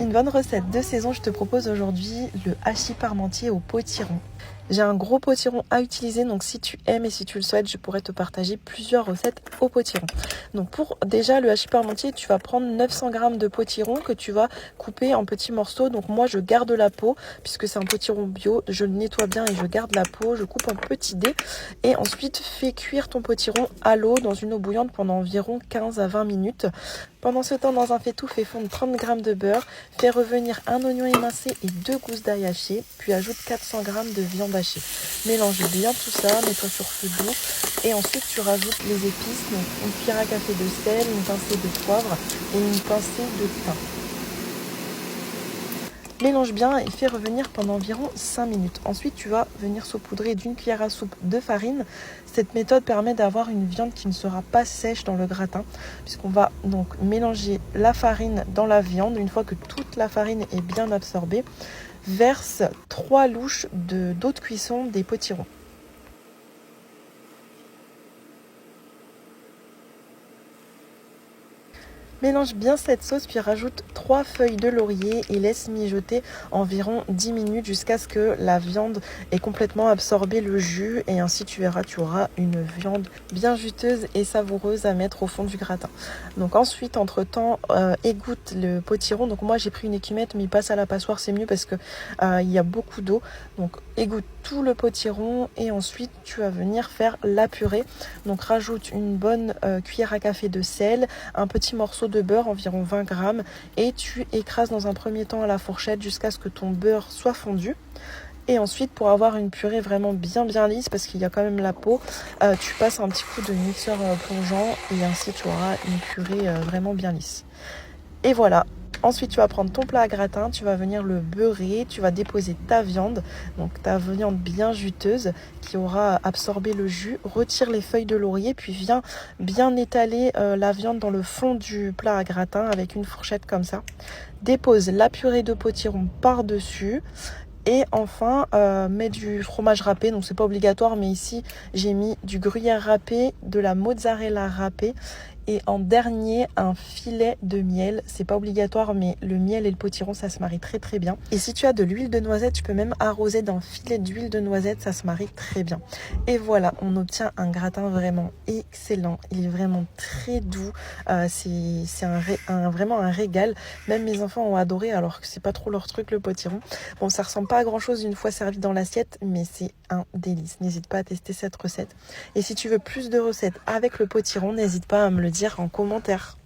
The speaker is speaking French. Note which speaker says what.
Speaker 1: une bonne recette de saison, je te propose aujourd'hui le hachis parmentier au potiron. J'ai un gros potiron à utiliser, donc si tu aimes et si tu le souhaites, je pourrais te partager plusieurs recettes au potiron. Donc pour déjà le hachis parmentier, tu vas prendre 900 g de potiron que tu vas couper en petits morceaux. Donc moi je garde la peau, puisque c'est un potiron bio, je le nettoie bien et je garde la peau, je coupe en petits dés. Et ensuite fais cuire ton potiron à l'eau dans une eau bouillante pendant environ 15 à 20 minutes. Pendant ce temps, dans un faitout, fais fondre 30 g de beurre, fais revenir un oignon émincé et 2 gousses d'ail hachées, puis ajoute 400 g de viande hachée. Mélange bien tout ça, mets-toi sur feu doux et ensuite tu rajoutes les épices, donc une cuillère à café de sel, une pincée de poivre et une pincée de thym. Mélange bien et fais revenir pendant environ 5 minutes. Ensuite, tu vas venir saupoudrer d'une cuillère à soupe de farine. Cette méthode permet d'avoir une viande qui ne sera pas sèche dans le gratin, puisqu'on va donc mélanger la farine dans la viande. Une fois que toute la farine est bien absorbée, verse 3 louches d'eau de cuisson des potirons. Mélange bien cette sauce puis rajoute 3 feuilles de laurier et laisse mijoter environ 10 minutes jusqu'à ce que la viande ait complètement absorbé le jus et ainsi tu verras, tu auras une viande bien juteuse et savoureuse à mettre au fond du gratin. Donc ensuite, entre temps, égoutte le potiron. Donc moi j'ai pris une écumette mais il passe à la passoire, c'est mieux parce que il y a beaucoup d'eau. Donc égoutte tout le potiron et ensuite tu vas venir faire la purée. Donc rajoute une bonne cuillère à café de sel, un petit morceau de beurre, environ 20 g, et tu écrases dans un premier temps à la fourchette jusqu'à ce que ton beurre soit fondu. Et ensuite, pour avoir une purée vraiment bien lisse, parce qu'il y a quand même la peau, tu passes un petit coup de mixeur plongeant et ainsi tu auras une purée vraiment bien lisse. Et voilà. Ensuite, tu vas prendre ton plat à gratin, tu vas venir le beurrer, tu vas déposer ta viande, donc ta viande bien juteuse qui aura absorbé le jus, retire les feuilles de laurier, puis viens bien étaler la viande dans le fond du plat à gratin avec une fourchette comme ça. Dépose la purée de potiron par-dessus. Et enfin, mets du fromage râpé, donc c'est pas obligatoire, mais ici j'ai mis du gruyère râpé, de la mozzarella râpée et en dernier un filet de miel. C'est pas obligatoire, mais le miel et le potiron ça se marie très bien. Et si tu as de l'huile de noisette, tu peux même arroser d'un filet d'huile de noisette, ça se marie très bien. Et voilà, on obtient un gratin vraiment excellent. Il est vraiment très doux, c'est vraiment un régal. Même mes enfants ont adoré alors que c'est pas trop leur truc le potiron. Bon, ça ressemble pas à grand chose une fois servi dans l'assiette, mais c'est un délice. N'hésite pas à tester cette recette. Et si tu veux plus de recettes avec le potiron, n'hésite pas à me le dire en commentaire.